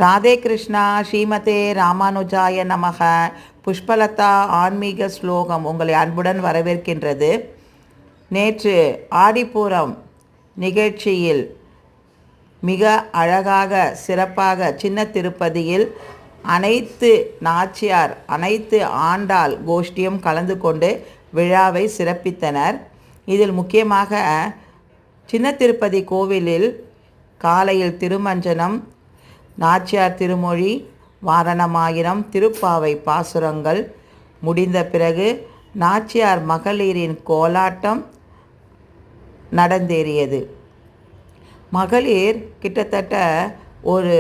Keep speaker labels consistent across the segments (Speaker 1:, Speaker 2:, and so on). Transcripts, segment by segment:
Speaker 1: ராதே கிருஷ்ணா. ஸ்ரீமதே ராமானுஜாய நமக. புஷ்பலதா ஆன்மீக ஸ்லோகம் உங்களை அன்புடன் வரவேற்கின்றது. நேற்று ஆடிப்பூரம் நிகழ்ச்சியில் மிக அழகாக சிறப்பாக சின்ன திருப்பதியில் அனைத்து நாச்சியார் அனைத்து ஆண்டாள் கோஷ்டியும் கலந்து கொண்டு விழாவை சிறப்பித்தனர். இதில் முக்கியமாக சின்ன திருப்பதி கோவிலில் காலையில் திருமஞ்சனம், நாச்சியார் திருமொழி, வாரணமாயிரம், திருப்பாவை பாசுரங்கள் முடிந்த பிறகு நாச்சியார் மகளிரின் கோலாட்டம் நடந்தேறியது. மகளிர் கிட்டத்தட்ட ஒரு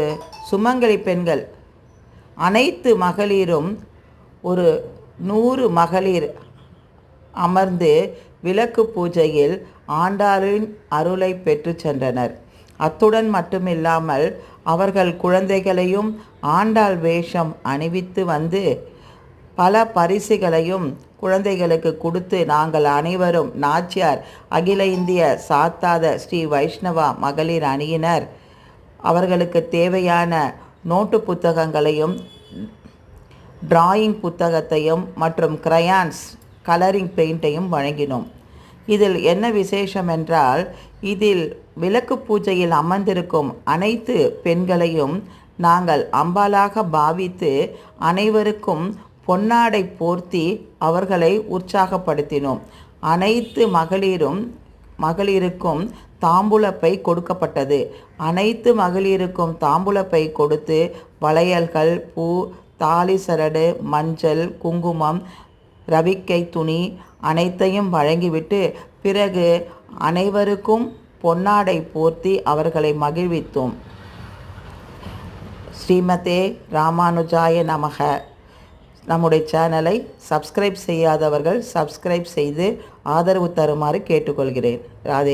Speaker 1: சுமங்கலி பெண்கள் அனைத்து மகளிரும் ஒரு 100 மகளிர் அமர்ந்து விளக்கு பூஜையில் ஆண்டாளின் அருளை பெற்று சென்றனர். அத்துடன் மட்டுமில்லாமல் அவர்கள் குழந்தைகளையும் ஆண்டாள் வேஷம் அணிவித்து வந்து பல பரிசுகளையும் குழந்தைகளுக்கு கொடுத்து, நாங்கள் அனைவரும் நாச்சியார் அகில இந்திய சாத்தாத ஸ்ரீ வைஷ்ணவா மகளிர் அணியினர் அவர்களுக்கு தேவையான நோட்டு புத்தகங்களையும் டிராயிங் புத்தகத்தையும் மற்றும் கிரையான்ஸ் கலரிங் பெயிண்டையும் வழங்கினோம். இதில் என்ன விசேஷம் என்றால், இதில் விளக்கு பூஜையில் அமர்ந்திருக்கும் அனைத்து பெண்களையும் நாங்கள் அம்பாலாக பாவித்து அனைவருக்கும் பொன்னாடை போர்த்தி அவர்களை உற்சாகப்படுத்தினோம். அனைத்து மகளிருக்கும் தாம்பூலப்பை கொடுக்கப்பட்டது. அனைத்து மகளிருக்கும் தாம்பூலப்பை கொடுத்து வளையல்கள், பூ, தாலி சரடு, மஞ்சள், குங்குமம், ரவிக்கை துணி அனைத்தையும் வழங்கிவிட்டு பிறகு அனைவருக்கும் பொன்னாடை போர்த்தி அவர்களை மகிழ்வித்தோம். ஸ்ரீமதே ராமானுஜாய நமக. நம்முடைய சேனலை சப்ஸ்கிரைப் செய்யாதவர்கள் சப்ஸ்கிரைப் செய்து ஆதரவு தருமாறு கேட்டுக்கொள்கிறேன். ராதே.